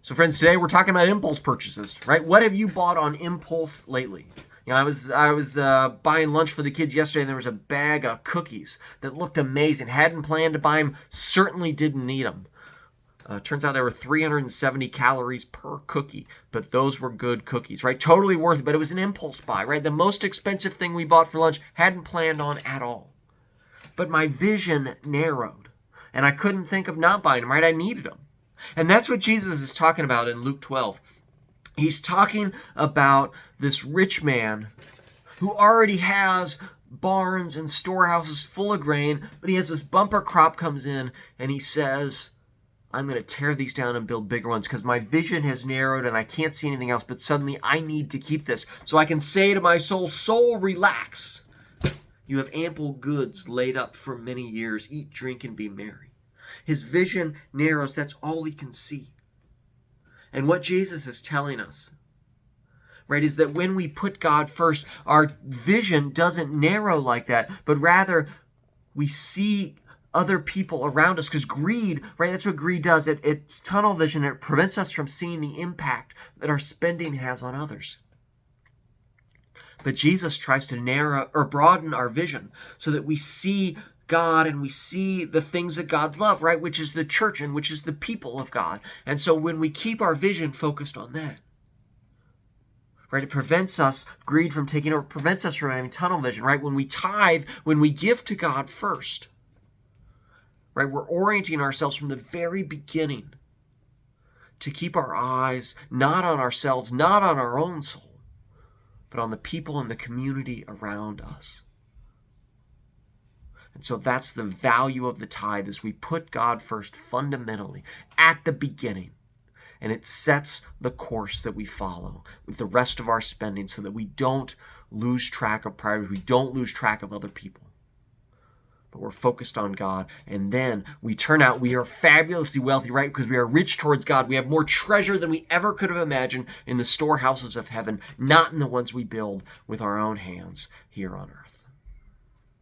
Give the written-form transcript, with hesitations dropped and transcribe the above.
So friends, today we're talking about impulse purchases, right? What have you bought on impulse lately? You know, I was buying lunch for the kids yesterday, and there was a bag of cookies that looked amazing. Hadn't planned to buy them, certainly didn't need them. Turns out there were 370 calories per cookie, but those were good cookies, right? Totally worth it, but it was an impulse buy, right? The most expensive thing we bought for lunch, hadn't planned on at all. But my vision narrowed, and I couldn't think of not buying them, right? I needed them. And that's what Jesus is talking about in Luke 12. He's talking about this rich man who already has barns and storehouses full of grain, but he has this bumper crop comes in, and he says, I'm going to tear these down and build bigger ones because my vision has narrowed and I can't see anything else, but suddenly I need to keep this. So I can say to my soul, soul, relax. You have ample goods laid up for many years. Eat, drink, and be merry. His vision narrows. That's all he can see. And what Jesus is telling us, right, is that when we put God first, our vision doesn't narrow like that, but rather we see other people around us, because greed, right, that's what greed does. It's tunnel vision. It prevents us from seeing the impact that our spending has on others. But Jesus tries to narrow or broaden our vision so that we see God and we see the things that God loves, right? Which is the church and which is the people of God. And so when we keep our vision focused on that, right, it prevents us, greed from taking over, prevents us from having tunnel vision, right? When we tithe, when we give to God first, right, we're orienting ourselves from the very beginning to keep our eyes not on ourselves, not on our own soul, but on the people in the community around us. And so that's the value of the tithe, is we put God first fundamentally at the beginning. And it sets the course that we follow with the rest of our spending so that we don't lose track of priorities, we don't lose track of other people. But we're focused on God. And then we turn out, we are fabulously wealthy, right? Because we are rich towards God. We have more treasure than we ever could have imagined in the storehouses of heaven, not in the ones we build with our own hands here on earth.